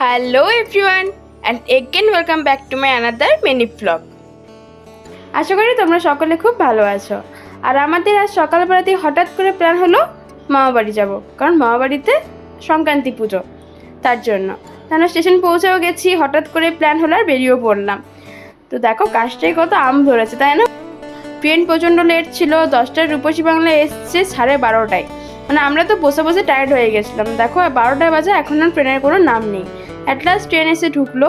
Hello everyone and again welcome back to my another mini vlog. আশা করি তোমরা সকলে খুব ভালো আছো। আর আমাদের আজ সকালবেলাতেই হঠাৎ করে প্ল্যান হলো মামাবাড়ি যাব, কারণ মামাবাড়িতে সংক্রান্তি পুজো, তার জন্য আমরা স্টেশন পৌঁছেও গেছি। হঠাৎ করে প্ল্যান হলো আর বেরিয়েও পড়লাম। তো দেখো গাছটায় কত আম ধরেছে, তাই না? ট্রেন প্রচণ্ড লেট ছিল, 10টায় রূপসী বাংলা এসছে 12:30টায়। মানে আমরা তো বসে বসে টায়ার্ড হয়ে গেছিলাম। দেখো 12টায় বাজে, এখন আর ট্রেনের কোনো নাম নেই। অ্যাট লাস্ট ট্রেন এসে ঢুকলো,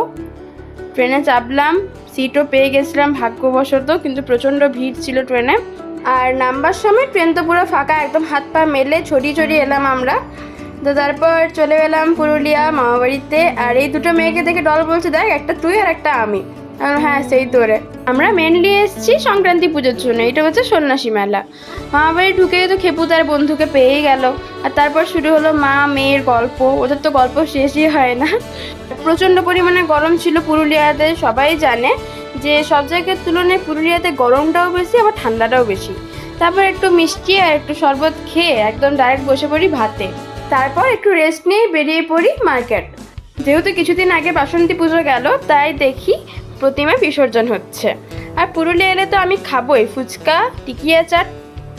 ট্রেনে চাপলাম, সিটও পেয়ে গেছিলাম ভাগ্যবশত, কিন্তু প্রচণ্ড ভিড় ছিল ট্রেনে। আর নামবার সময় ট্রেন তো পুরো ফাঁকা, একদম হাত পা মেলে ছড়িয়ে ছড়িয়ে এলাম আমরা। তো তারপর চলে এলাম পুরুলিয়া মামাবাড়িতে। আর এই দুটো মেয়েকে দেখে ডল বলছে, দেখ একটা তুই আর একটা আমি। হ্যাঁ সেই তোরে। আমরা মেনলি এসেছি সংক্রান্তি পুজোর জন্য, এটা হচ্ছে সন্ন্যাসী মেলা। মামাবাড়ি ঢুকে তো খেপু তার বন্ধুকে পেয়েই গেল। আর তারপর শুরু হলো মা মেয়ের গল্প, ওদের তো গল্প শেষই হয় না। প্রচণ্ড পরিমাণে গরম ছিল পুরুলিয়াতে, সবাই জানে যে সব জায়গার তুলনায় পুরুলিয়াতে গরমটাও বেশি, আবার ঠান্ডাটাও বেশি। তারপর একটু মিষ্টি আর একটু শরবত খেয়ে একদম ডাইরেক্ট বসে পড়ি ভাতে। তারপর একটু রেস্ট নিয়ে বেরিয়ে পড়ি মার্কেট। যেহেতু কিছুদিন আগে বাসন্তী পুজো গেল, তাই দেখি প্রতিমা বিসর্জন হচ্ছে। আর পুরুলিয়া এলে তো আমি খাবোই ফুচকা, টিকিয়া চাট,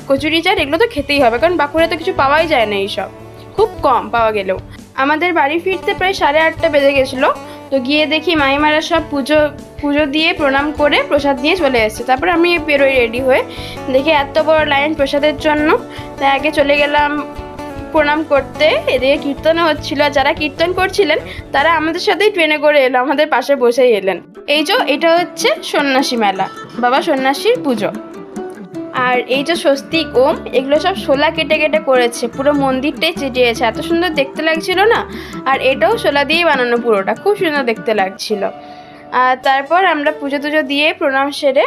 কচুরি চাট, এগুলো তো খেতেই হবে, কারণ বাঁকুড়ায় তো কিছু পাওয়াই যায় না, এইসব খুব কম পাওয়া গেলেও। আমাদের বাড়ি ফিরতে প্রায় 8:30 বেজে গেছিলো। তো গিয়ে দেখি মাইমারা সব পুজো দিয়ে প্রণাম করে প্রসাদ নিয়ে চলে এসেছে। তারপর আমি বেরোই রেডি হয়ে, দেখি এত বড় লাইন প্রসাদের জন্য। তাই আগে চলে গেলাম প্রণাম করতে। এদিকে কীর্তনও হচ্ছিল, যারা কীর্তন করছিলেন তারা আমাদের সাথেই ট্রেনে করে এলো, আমাদের পাশে বসেই এলেন। এটা হচ্ছে সন্ন্যাসী মেলা, বাবা সন্ন্যাসীর পুজো। আর এই যে স্বস্তিক ওম, এগুলো সব শোলা কেটে কেটে করেছে, পুরো মন্দিরটাই চিটিয়েছে, এত সুন্দর দেখতে লাগছিল না? আর এটাও শোলা দিয়ে বানানো, পুরোটা খুব সুন্দর দেখতে লাগছিল। আর তারপর আমরা পুজো টুজো দিয়ে প্রণাম সেরে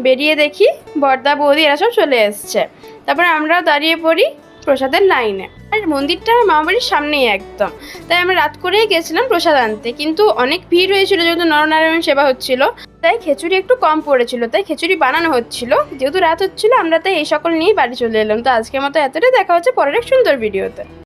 বেরিয়ে দেখি বর্দা বৌদি এরা সব চলে এসছে। তারপর আমরাও দাঁড়িয়ে পড়ি প্রসাদের লাইনে। আর মন্দিরটা আমার মামাবাড়ির সামনেই একদম, তাই আমরা রাত করেই গেছিলাম প্রসাদ আনতে। কিন্তু অনেক ভিড় হয়েছিল, যেহেতু নরনারায়ণ সেবা হচ্ছিল, তাই খিচুড়ি একটু কম পড়েছিল, তাই খিচুড়ি বানানো হচ্ছিল। যেহেতু রাত হচ্ছিল, আমরা তাই এই সকল নিয়েই বাড়ি চলে এলাম। তো আজকের মতো এতটাই, দেখা হচ্ছে পরের এক সুন্দর ভিডিওতে।